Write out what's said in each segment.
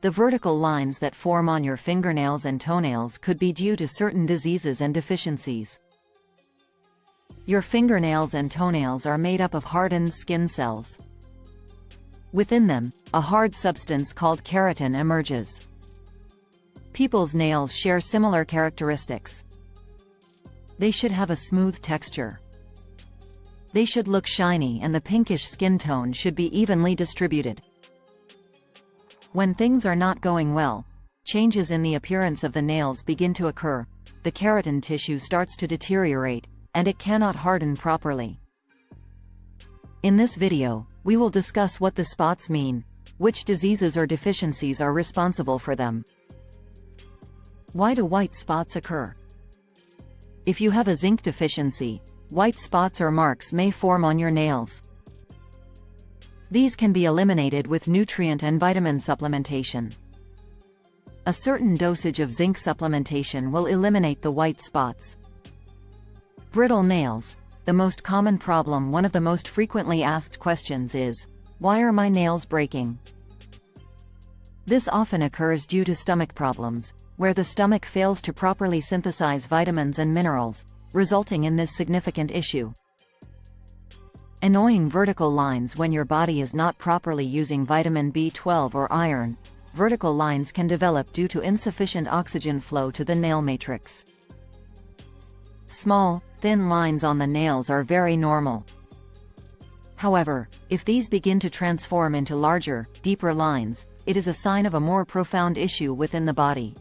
The vertical lines that form on your fingernails and toenails could be due to certain diseases and deficiencies. Your fingernails and toenails are made up of hardened skin cells. Within them, a hard substance called keratin emerges. People's nails share similar characteristics. They should have a smooth texture. They should look shiny, and the pinkish skin tone should be evenly distributed. When things are not going well, changes in the appearance of the nails begin to occur, the keratin tissue starts to deteriorate, and it cannot harden properly. In this video, we will discuss what the spots mean, which diseases or deficiencies are responsible for them. Why do white spots occur? If you have a zinc deficiency, white spots or marks may form on your nails. These can be eliminated with nutrient and vitamin supplementation. A certain dosage of zinc supplementation will eliminate the white spots. Brittle nails. The most common problem. One of the most frequently asked questions is, why are my nails breaking? This often occurs due to stomach problems, where the stomach fails to properly synthesize vitamins and minerals, resulting in this significant issue. Annoying vertical lines. When your body is not properly using vitamin B12 or iron, vertical lines can develop due to insufficient oxygen flow to the nail matrix. Small, thin lines on the nails are very normal. However, if these begin to transform into larger, deeper lines, it is a sign of a more profound issue within the body.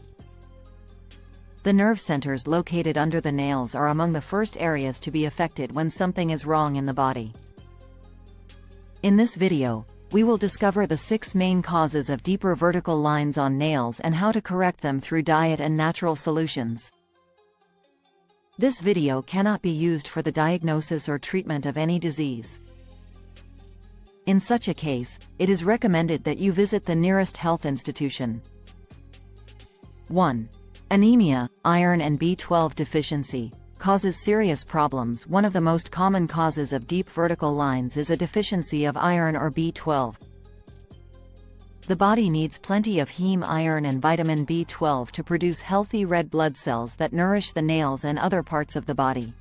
The nerve centers located under the nails are among the first areas to be affected when something is wrong in the body. In this video, we will discover the 6 main causes of deeper vertical lines on nails and how to correct them through diet and natural solutions. This video cannot be used for the diagnosis or treatment of any disease. In such a case, it is recommended that you visit the nearest health institution. 1. Anemia, iron and B12 deficiency, causes serious problems. One of the most common causes of deep vertical lines is a deficiency of iron or B12. The body needs plenty of heme iron and vitamin B12 to produce healthy red blood cells that nourish the nails and other parts of the body.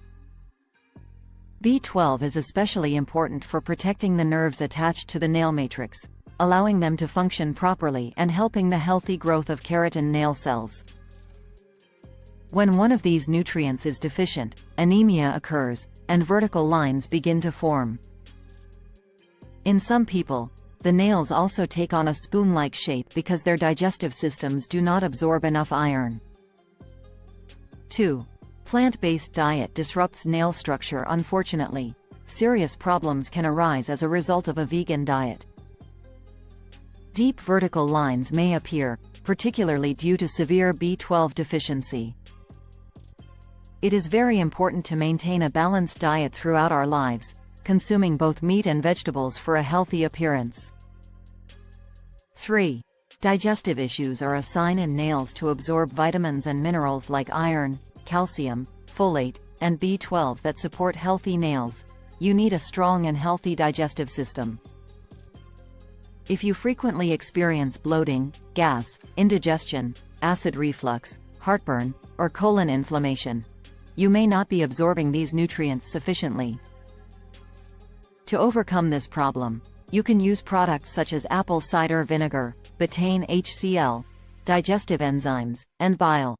B12 is especially important for protecting the nerves attached to the nail matrix, allowing them to function properly and helping the healthy growth of keratin nail cells. When one of these nutrients is deficient, anemia occurs, and vertical lines begin to form. In some people, the nails also take on a spoon-like shape because their digestive systems do not absorb enough iron. 2. Plant-based diet disrupts nail structure. Unfortunately, serious problems can arise as a result of a vegan diet. Deep vertical lines may appear, particularly due to severe B12 deficiency. It is very important to maintain a balanced diet throughout our lives, consuming both meat and vegetables for a healthy appearance. 3. Digestive issues are a sign in nails to absorb vitamins and minerals like iron, calcium, folate, and B12 that support healthy nails. You need a strong and healthy digestive system. If you frequently experience bloating, gas, indigestion, acid reflux, heartburn, or colon inflammation, you may not be absorbing these nutrients sufficiently. To overcome this problem, you can use products such as apple cider vinegar, betaine HCl, digestive enzymes, and bile.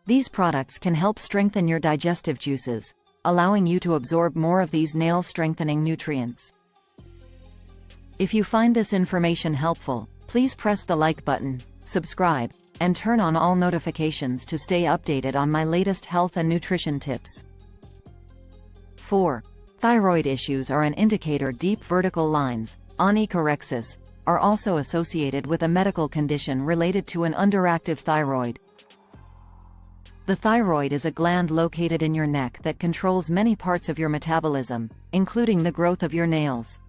These products can help strengthen your digestive juices, allowing you to absorb more of these nail-strengthening nutrients. If you find this information helpful, please press the like button, subscribe, and turn on all notifications to stay updated on my latest health and nutrition tips. 4. Thyroid issues are an indicator. Deep vertical lines, onychorexis, are also associated with a medical condition related to an underactive thyroid. The thyroid is a gland located in your neck that controls many parts of your metabolism, including the growth of your nails.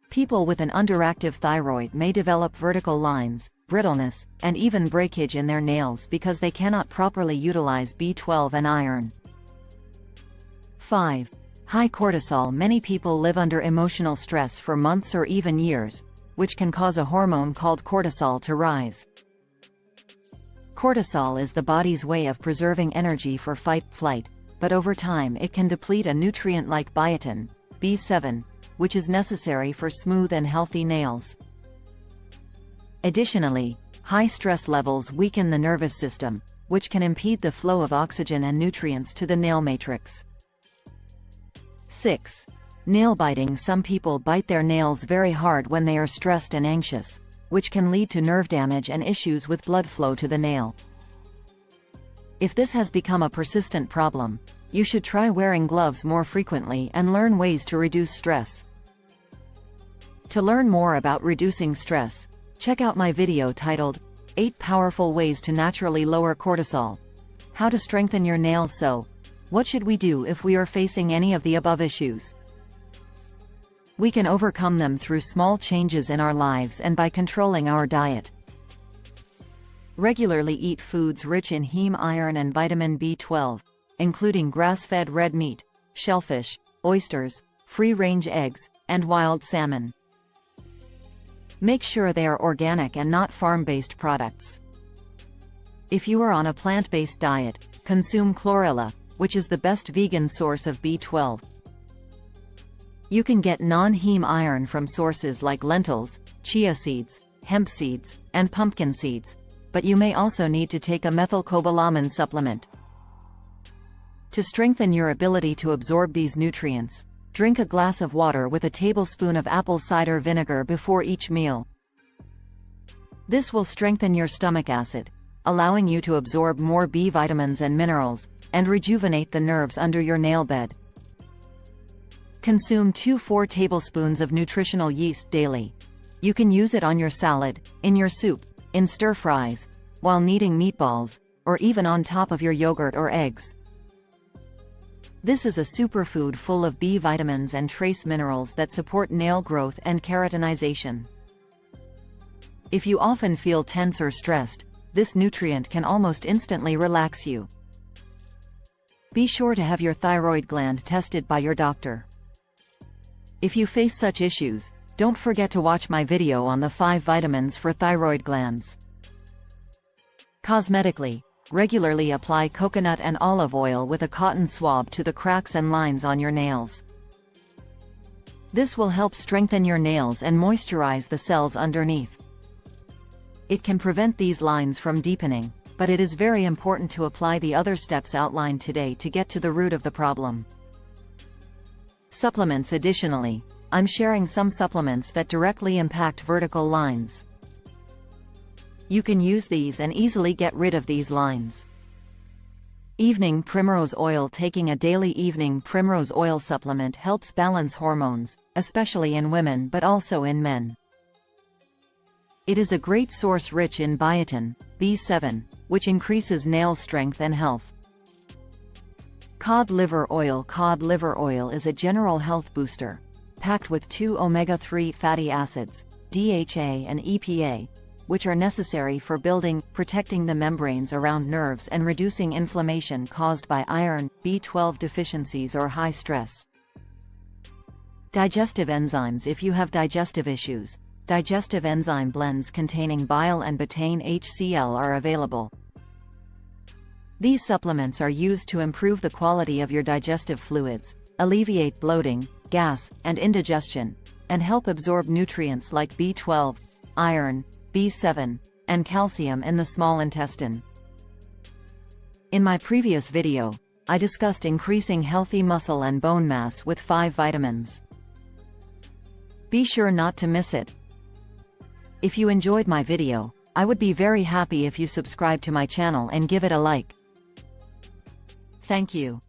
People with an underactive thyroid may develop vertical lines, brittleness, and even breakage in their nails because they cannot properly utilize B12 and iron. 5. High cortisol. Many people live under emotional stress for months or even years, which can cause a hormone called cortisol to rise. Cortisol is the body's way of preserving energy for fight-flight, but over time it can deplete a nutrient like biotin, B7, which is necessary for smooth and healthy nails. Additionally, high stress levels weaken the nervous system, which can impede the flow of oxygen and nutrients to the nail matrix. 6. Nail biting. Some people bite their nails very hard when they are stressed and anxious, which can lead to nerve damage and issues with blood flow to the nail. If this has become a persistent problem, you should try wearing gloves more frequently and learn ways to reduce stress. To learn more about reducing stress, check out my video titled, 8 Powerful Ways to Naturally Lower Cortisol. How to strengthen your nails. So, what should we do if we are facing any of the above issues? We can overcome them through small changes in our lives and by controlling our diet. Regularly eat foods rich in heme, iron and vitamin B12, including grass-fed red meat, shellfish, oysters, free-range eggs, and wild salmon. Make sure they are organic and not farm-based products. If you are on a plant-based diet, consume chlorella, which is the best vegan source of B12. You can get non-heme iron from sources like lentils, chia seeds, hemp seeds, and pumpkin seeds, but you may also need to take a methylcobalamin supplement. To strengthen your ability to absorb these nutrients, drink a glass of water with a tablespoon of apple cider vinegar before each meal. This will strengthen your stomach acid, allowing you to absorb more B vitamins and minerals, and rejuvenate the nerves under your nail bed. Consume 2-4 tablespoons of nutritional yeast daily. You can use it on your salad, in your soup, in stir-fries, while kneading meatballs, or even on top of your yogurt or eggs. This is a superfood full of B vitamins and trace minerals that support nail growth and keratinization. If you often feel tense or stressed, this nutrient can almost instantly relax you. Be sure to have your thyroid gland tested by your doctor. If you face such issues, don't forget to watch my video on the 5 vitamins for thyroid glands. Cosmetically, regularly apply coconut and olive oil with a cotton swab to the cracks and lines on your nails. This will help strengthen your nails and moisturize the cells underneath. It can prevent these lines from deepening, but it is very important to apply the other steps outlined today to get to the root of the problem. Supplements. Additionally, I'm sharing some supplements that directly impact vertical lines. You can use these and easily get rid of these lines. Evening primrose oil. Taking a daily evening primrose oil supplement helps balance hormones, especially in women but also in men. It is a great source rich in biotin, B7, which increases nail strength and health. Cod liver oil. Cod liver oil is a general health booster, packed with 2 omega-3 fatty acids, DHA and EPA, which are necessary for building, protecting the membranes around nerves and reducing inflammation caused by iron, B12 deficiencies or high stress. Digestive enzymes. If you have digestive issues, digestive enzyme blends containing bile and betaine HCl are available. These supplements are used to improve the quality of your digestive fluids, alleviate bloating, gas, and indigestion, and help absorb nutrients like B12, iron, B7, and calcium in the small intestine. In my previous video, I discussed increasing healthy muscle and bone mass with 5 vitamins. Be sure not to miss it. If you enjoyed my video, I would be very happy if you subscribe to my channel and give it a like. Thank you.